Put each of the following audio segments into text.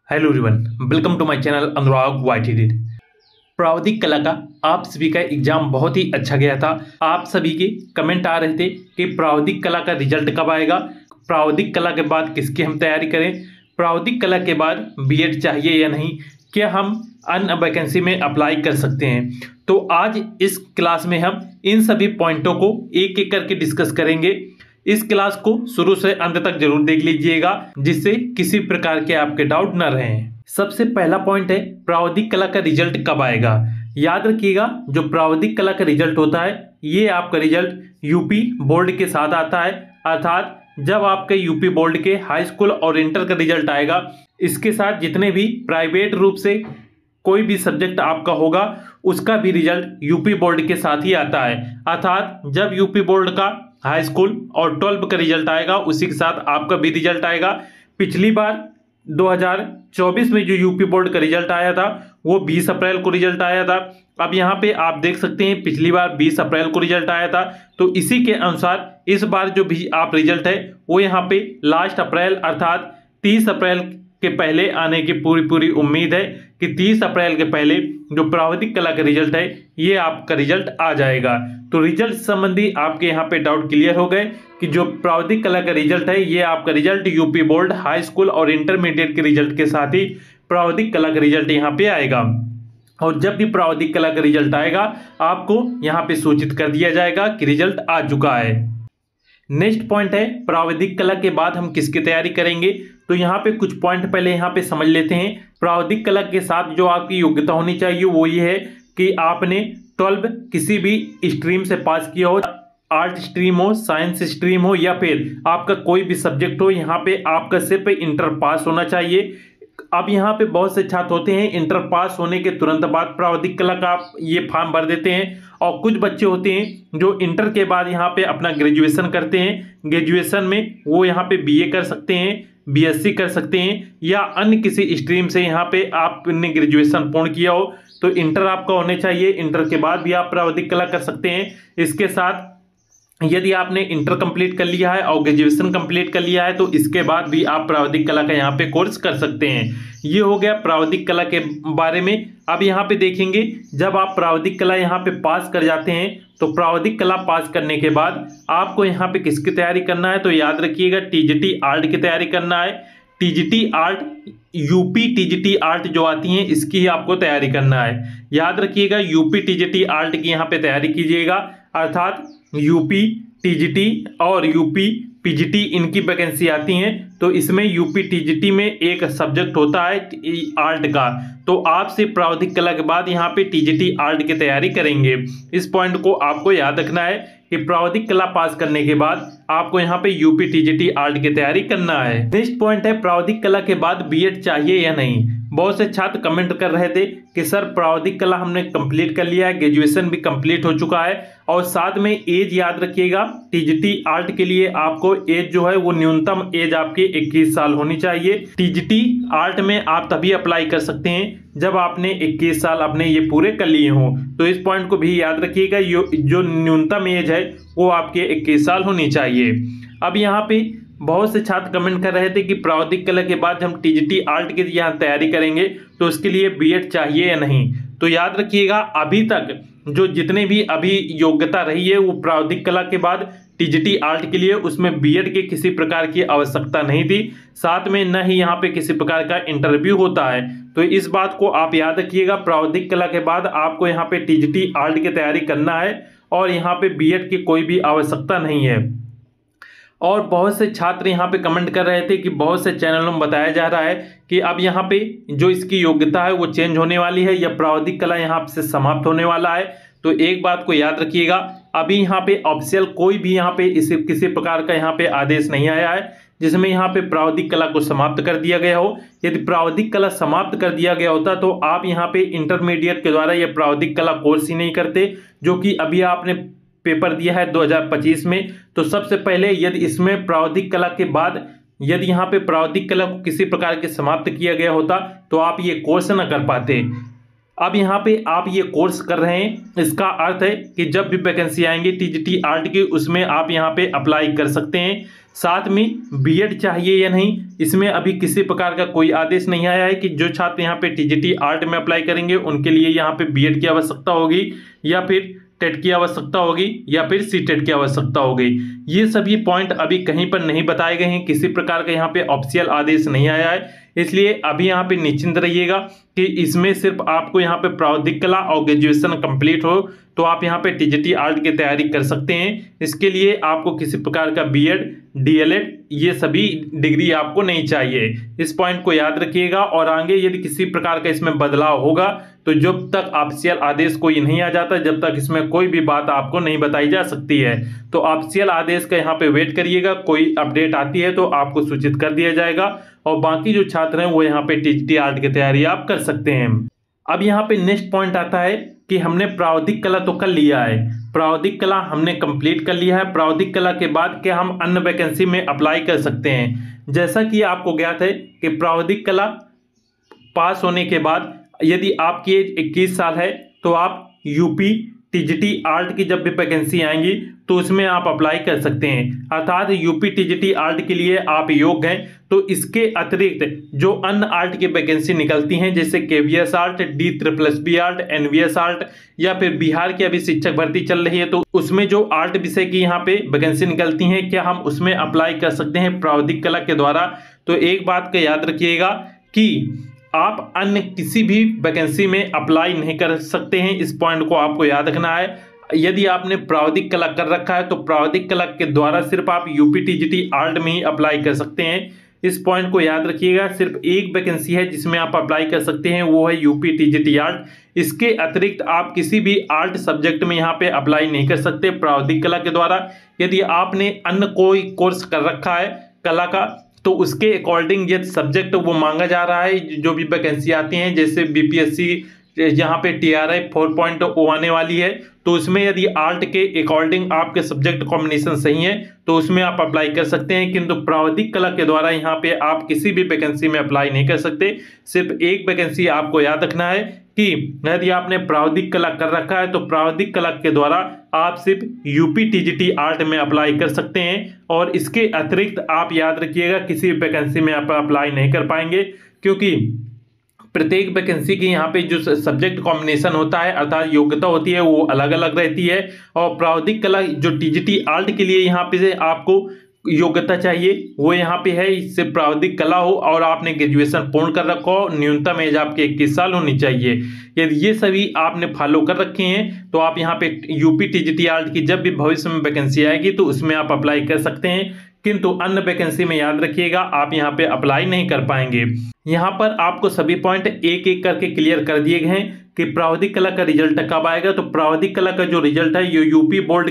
Hello everyone, welcome to my channel Anurag YT. प्रावधिक कला का आप सभी का एग्जाम बहुत ही अच्छा गया था। आप सभी के कमेंट आ रहे थे कि प्रावधिक कला का रिजल्ट कब आएगा, प्रावधिक कला के बाद किसकी हम तैयारी करें, प्रावधिक कला के बाद बीएड चाहिए या नहीं, क्या हम अन्य वैकेंसी में अप्लाई कर सकते हैं। तो आज इस क्लास में हम इन सभी पॉइंटों को एक एक करके डिस्कस करेंगे। इस क्लास को शुरू से अंत तक जरूर देख लीजिएगा, जिससे किसी प्रकार के आपके डाउट न रहें। सबसे पहला पॉइंट है प्रावधिक कला का रिजल्ट कब आएगा। याद रखिएगा, जो प्रावधिक कला का रिजल्ट होता है ये आपका रिजल्ट यूपी बोर्ड के साथ आता है, अर्थात जब आपके यूपी बोर्ड के हाई स्कूल और इंटर का रिजल्ट आएगा, इसके साथ जितने भी प्राइवेट रूप से कोई भी सब्जेक्ट आपका होगा उसका भी रिजल्ट यूपी बोर्ड के साथ ही आता है। अर्थात जब यूपी बोर्ड का हाई स्कूल और 12 का रिजल्ट आएगा उसी के साथ आपका भी रिजल्ट आएगा। पिछली बार 2024 में जो यूपी बोर्ड का रिजल्ट आया था वो 20 अप्रैल को रिजल्ट आया था। अब यहाँ पे आप देख सकते हैं पिछली बार 20 अप्रैल को रिजल्ट आया था, तो इसी के अनुसार इस बार जो भी आप रिजल्ट है वो यहाँ पे लास्ट अप्रैल अर्थात 30 अप्रैल के पहले आने की पूरी उम्मीद है कि 30 अप्रैल के पहले जो प्रावधिक कला का रिजल्ट है ये आपका रिजल्ट आ जाएगा। तो रिजल्ट संबंधी आपके यहाँ पे डाउट क्लियर हो गए कि जो प्रावधिक कला का रिजल्ट है ये आपका result UP board high school और इंटरमीडिएट के रिजल्ट के साथ ही प्रावधिक कला का रिजल्ट यहाँ पे आएगा। और जब भी प्रावधिक कला का रिजल्ट आएगा आपको यहाँ पे सूचित कर दिया जाएगा कि रिजल्ट आ चुका है। नेक्स्ट पॉइंट है प्रावधिक कला के बाद हम किसकी तैयारी करेंगे। तो यहाँ पे कुछ पॉइंट पहले यहाँ पे समझ लेते हैं। प्रावधिक कला के साथ जो आपकी योग्यता होनी चाहिए वो ये है कि आपने 12 किसी भी स्ट्रीम से पास किया हो, आर्ट स्ट्रीम हो, साइंस स्ट्रीम हो या फिर आपका कोई भी सब्जेक्ट हो, यहाँ पे आपका सिर्फ इंटर पास होना चाहिए। अब यहाँ पे बहुत से छात्र होते हैं इंटर पास होने के तुरंत बाद प्रावधिक कला का ये फॉर्म भर देते हैं, और कुछ बच्चे होते हैं जो इंटर के बाद यहाँ पे अपना ग्रेजुएशन करते हैं। ग्रेजुएशन में वो यहाँ पे बीए कर सकते हैं, बीएससी कर सकते हैं या अन्य किसी स्ट्रीम से यहाँ पे आपने ग्रेजुएशन पूर्ण किया हो तो इंटर आपका होने चाहिए। इंटर के बाद भी आप प्रावधिक कला कर सकते हैं। इसके साथ यदि आपने इंटर कंप्लीट कर लिया है और ग्रेजुएशन कंप्लीट कर लिया है तो इसके बाद भी आप प्रावधिक कला का यहाँ पे कोर्स कर सकते हैं। ये हो गया प्रावधिक कला के बारे में। अब यहाँ पे देखेंगे जब आप प्रावधिक कला यहाँ पे पास कर जाते हैं तो प्रावधिक कला पास करने के बाद आपको यहाँ पे किसकी तैयारी करना है। तो याद रखिएगा टीजीटी आर्ट की तैयारी करना है। TGT art UP TGT art जो आती है इसकी ही आपको तैयारी करना है। याद रखिएगा यूपी टीजीटी आर्ट की यहाँ पे तैयारी कीजिएगा, अर्थात यूपी टीजीटी और यूपी पीजीटी इनकी वैकेंसी आती हैं। तो इसमें यूपी टीजीटी में एक सब्जेक्ट होता है आर्ट का, तो आपसे प्रावधिक कला के बाद यहाँ पे टीजीटी आर्ट की तैयारी करेंगे। इस पॉइंट को आपको याद रखना है कि प्रावधिक कला पास करने के बाद आपको यहाँ पे यूपी टीजीटी आर्ट की तैयारी करना है। नेक्स्ट पॉइंट है प्रावधिक कला के बाद बीएड चाहिए या नहीं। बहुत से छात्र कमेंट कर रहे थे कि सर प्रावधिक कला हमने कंप्लीट कर लिया है, ग्रेजुएशन भी कंप्लीट हो चुका है और साथ में एज याद रखिएगा टीजीटी आर्ट के लिए आपको एज जो है वो न्यूनतम एज आपकी 21 साल होनी चाहिए। टीजीटी आर्ट में आप तभी अप्लाई कर सकते हैं जब आपने 21 साल अपने ये पूरे कर लिए हों। तो इस पॉइंट को भी याद रखिएगा, जो न्यूनतम एज है वो आपके 21 साल होनी चाहिए। अब यहाँ पे बहुत से छात्र कमेंट कर रहे थे कि प्रावधिक कला के बाद हम टीजीटी आर्ट की यहाँ तैयारी करेंगे तो उसके लिए बीएड चाहिए या नहीं। तो याद रखिएगा अभी तक जो जितने भी अभी योग्यता रही है वो प्रावधिक कला के बाद टीजीटी आर्ट के लिए उसमें बीएड के किसी प्रकार की आवश्यकता नहीं थी, साथ में न ही यहाँ पे किसी प्रकार का इंटरव्यू होता है। तो इस बात को आप याद रखिएगा, प्रावधिक कला के बाद आपको यहाँ पे टीजीटी आर्ट की तैयारी करना है और यहाँ पे बीएड की कोई भी आवश्यकता नहीं है। और बहुत से छात्र यहाँ पे कमेंट कर रहे थे कि बहुत से चैनलों में बताया जा रहा है कि अब यहाँ पे जो इसकी योग्यता है वो चेंज होने वाली है या प्रावधिक कला यहाँ से समाप्त होने वाला है। तो एक बात को याद रखिएगा, अभी यहाँ पे ऑफिशियल कोई भी यहाँ पे इसे किसी प्रकार का यहाँ पे आदेश नहीं आया है जिसमें यहाँ पे प्रावधिक कला को समाप्त कर दिया गया हो। यदि प्रावधिक कला समाप्त कर दिया गया होता तो आप यहाँ पे इंटरमीडिएट के द्वारा ये प्रावधिक कला कोर्स ही नहीं करते, जो कि अभी आपने पेपर दिया है 2025 में। तो सबसे पहले यदि इसमें प्रावधिक कला के बाद यदि यहाँ पे प्रावधिक कला को किसी प्रकार के समाप्त किया गया होता तो आप ये कोर्स न कर पाते। अब यहाँ पे आप ये कोर्स कर रहे हैं, इसका अर्थ है कि जब भी वैकेंसी आएंगे टीजीटी आर्ट की उसमें आप यहाँ पे अप्लाई कर सकते हैं। साथ में बीएड चाहिए या नहीं, इसमें अभी किसी प्रकार का कोई आदेश नहीं आया है कि जो छात्र यहाँ पे टीजीटी आर्ट में अप्लाई करेंगे उनके लिए यहाँ पे बीएड की आवश्यकता होगी या फिर टेट की आवश्यकता होगी या फिर सीटेट की आवश्यकता होगी। ये सभी पॉइंट अभी कहीं पर नहीं बताए गए हैं, किसी प्रकार का यहाँ पे ऑफिशियल आदेश नहीं आया है, इसलिए अभी यहाँ पे निश्चिंत रहिएगा कि इसमें सिर्फ आपको यहाँ पे प्रावधिक कला और ग्रेजुएशन कंप्लीट हो तो आप यहाँ पे टीजीटी आर्ट की तैयारी कर सकते हैं। इसके लिए आपको किसी प्रकार का बीएड डीएलएड ये सभी डिग्री आपको नहीं चाहिए, इस पॉइंट को याद रखिएगा। और आगे यदि किसी प्रकार का इसमें बदलाव होगा तो जब तक ऑफिशियल आदेश कोई नहीं आ जाता, जब तक इसमें कोई भी बात आपको नहीं बताई जा सकती है, तो ऑफिशियल आदेश का यहाँ पे वेट करिएगा। कोई अपडेट आती है तो आपको सूचित कर दिया जाएगा और बाकी जो छात्र हैं वो यहाँ पे टीजीटी आर्ट की तैयारी आप कर सकते हैं। अब यहाँ पे नेक्स्ट पॉइंट आता है कि हमने प्रावधिक कला तो कर लिया है, प्रावधिक कला हमने कंप्लीट कर लिया है, प्रावधिक कला के बाद क्या हम अन्य वैकेंसी में अप्लाई कर सकते हैं। जैसा कि आपको ज्ञात है कि प्रावधिक कला पास होने के बाद यदि आपकी एज 21 साल है तो आप यूपी टीजीटी आर्ट की जब भी वैकेंसी आएंगी तो उसमें आप अप्लाई कर सकते हैं, अर्थात यूपी टीजीटी आर्ट के लिए आप योग्य हैं। तो इसके अतिरिक्त जो अन्य आर्ट की वैकेंसी निकलती हैं जैसे KVS art, DSSB art, NVS art या फिर बिहार की अभी शिक्षक भर्ती चल रही है तो उसमें जो आर्ट विषय की यहाँ पे वैकेंसी निकलती हैं, क्या हम उसमें अप्लाई कर सकते हैं प्रावधिक कला के द्वारा। तो एक बात का याद रखिएगा कि आप अन्य किसी भी वैकेंसी में अप्लाई नहीं कर सकते हैं, इस पॉइंट को आपको याद रखना है। यदि आपने प्रावधिक कला कर रखा है तो प्रावधिक कला के द्वारा सिर्फ आप यूपी टीजीटी आर्ट में ही अप्लाई कर सकते हैं, इस पॉइंट को याद रखिएगा। सिर्फ एक वैकेंसी है जिसमें आप अप्लाई कर सकते हैं, वो है यूपी टीजीटी आर्ट। इसके अतिरिक्त आप किसी भी आर्ट सब्जेक्ट में यहाँ पे अप्लाई नहीं कर सकते प्रावधिक कला के द्वारा। यदि आपने अन्य कोई कोर्स कर रखा है कला का तो उसके अकॉर्डिंग यदि सब्जेक्ट वो मांगा जा रहा है, जो भी वैकेंसी आती हैं जैसे बीपीएससी यहाँ पे TRI 4.0 आने वाली है तो उसमें यदि आर्ट के अकॉर्डिंग आपके सब्जेक्ट कॉम्बिनेशन सही है तो उसमें आप अप्लाई कर सकते हैं, किंतु प्रावधिक कला के द्वारा यहाँ पे आप किसी भी वैकेंसी में अप्लाई नहीं कर सकते। सिर्फ एक वैकेंसी आपको याद रखना है कि यदि आपने प्रावधिक कला कर रखा है तो प्रावधिक कला के द्वारा आप सिर्फ यूपी टीजीटी आर्ट में अप्लाई कर सकते हैं और इसके अतिरिक्त आप याद रखिएगा किसी वैकेंसी में आप अप्लाई नहीं कर पाएंगे, क्योंकि प्रत्येक वैकेंसी की यहाँ पे जो सब्जेक्ट कॉम्बिनेशन होता है अर्थात योग्यता होती है वो अलग अलग रहती है। और प्रावधिक कला जो टीजीटी आर्ट के लिए यहाँ पे आपको योग्यता चाहिए वो यहाँ पे है, इससे प्रावधिक कला हो और आपने ग्रेजुएशन पूर्ण कर रखा हो, न्यूनतम एज आपके 21 साल होनी चाहिए। यदि ये सभी आपने फॉलो कर रखे हैं तो आप यहाँ पे यूपी टीजीटी आर्ट की जब भी भविष्य में वैकेंसी आएगी तो उसमें आप अप्लाई कर सकते हैं, किंतु अन्य वैकेंसी में याद रखिएगा आप यहाँ पे अप्लाई नहीं कर पाएंगे। यहाँ पर आपको सभी पॉइंट एक एक करके क्लियर कर दिए गए हैं कि प्रावधिक कला का रिजल्ट कब आएगा। तो प्रावधिक कला का जो रिजल्ट है ये यूपी बोर्ड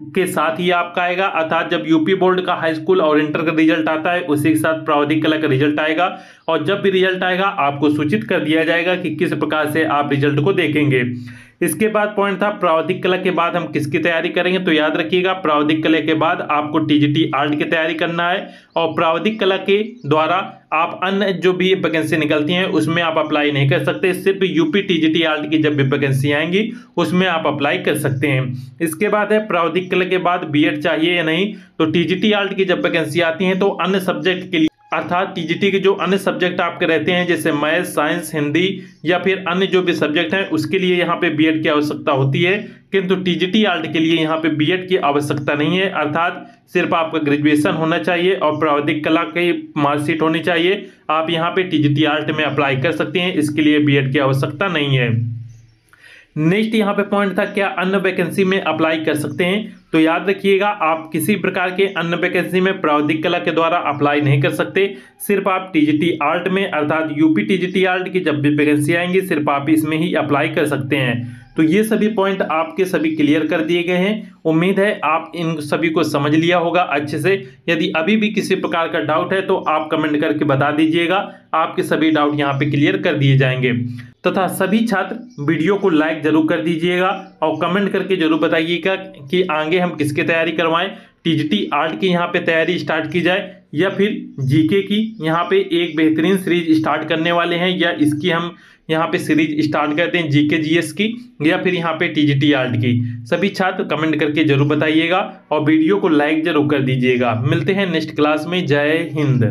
के साथ ही आपका आएगा, अर्थात जब यूपी बोर्ड का हाई स्कूल और इंटर का रिजल्ट आता है उसी के साथ प्रावधिक कला का रिजल्ट आएगा और जब भी रिजल्ट आएगा आपको सूचित कर दिया जाएगा कि किस प्रकार से आप रिजल्ट को देखेंगे। इसके बाद पॉइंट था प्रावधिक कला के बाद हम किसकी तैयारी करेंगे। तो याद रखिएगा प्रावधिक कला के बाद आपको टीजीटी आर्ट की तैयारी करना है और प्रावधिक कला के द्वारा आप अन्य जो भी वैकेंसी निकलती हैं उसमें आप अप्लाई नहीं कर सकते, सिर्फ यूपी टीजीटी आर्ट की जब भी वैकेंसी आएंगी उसमें आप अप्लाई कर सकते हैं। इसके बाद है प्रावधिक कला के बाद बीएड चाहिए या नहीं। तो टीजीटी आर्ट की जब वैकेंसी आती है तो अन्य सब्जेक्ट के लिए अर्थात टीजीटी के जो अन्य सब्जेक्ट आपके रहते हैं जैसे मैथ, साइंस, हिंदी या फिर अन्य जो भी सब्जेक्ट हैं उसके लिए यहाँ पे बीएड की आवश्यकता होती है, किंतु टीजीटी आर्ट के लिए यहाँ पे बीएड की आवश्यकता नहीं है, अर्थात सिर्फ आपका ग्रेजुएशन होना चाहिए और प्रावधिक कला की मार्कशीट होनी चाहिए। आप यहाँ पे टीजीटी आर्ट में अप्लाई कर सकते हैं, इसके लिए बीएड की आवश्यकता नहीं है। नेक्स्ट यहाँ पे पॉइंट था क्या अन्य वैकेंसी में अप्लाई कर सकते हैं। तो याद रखिएगा आप किसी प्रकार के अन्य वैकेंसी में प्रावधिक कला के द्वारा अप्लाई नहीं कर सकते, सिर्फ आप टीजीटी आर्ट में अर्थात यूपी टीजीटी आर्ट की जब भी वैकेंसी आएंगी सिर्फ आप इसमें ही अप्लाई कर सकते हैं। तो ये सभी पॉइंट आपके सभी क्लियर कर दिए गए हैं। उम्मीद है आप इन सभी को समझ लिया होगा अच्छे से। यदि अभी भी किसी प्रकार का डाउट है तो आप कमेंट करके बता दीजिएगा, आपके सभी डाउट यहाँ पे क्लियर कर दिए जाएंगे। तथा सभी छात्र वीडियो को लाइक जरूर कर दीजिएगा और कमेंट करके जरूर बताइएगा कि आगे हम किसकी तैयारी करवाएं, टीजीटी आर्ट की यहाँ पे तैयारी स्टार्ट की जाए या फिर जीके की यहाँ पे एक बेहतरीन सीरीज स्टार्ट करने वाले हैं या इसकी हम यहाँ पे सीरीज स्टार्ट करते हैं जीके जीएस की या फिर यहाँ पे टीजीटी आर्ट की। सभी छात्र कमेंट करके जरूर बताइएगा और वीडियो को लाइक जरूर कर दीजिएगा। मिलते हैं नेक्स्ट क्लास में। जय हिंद।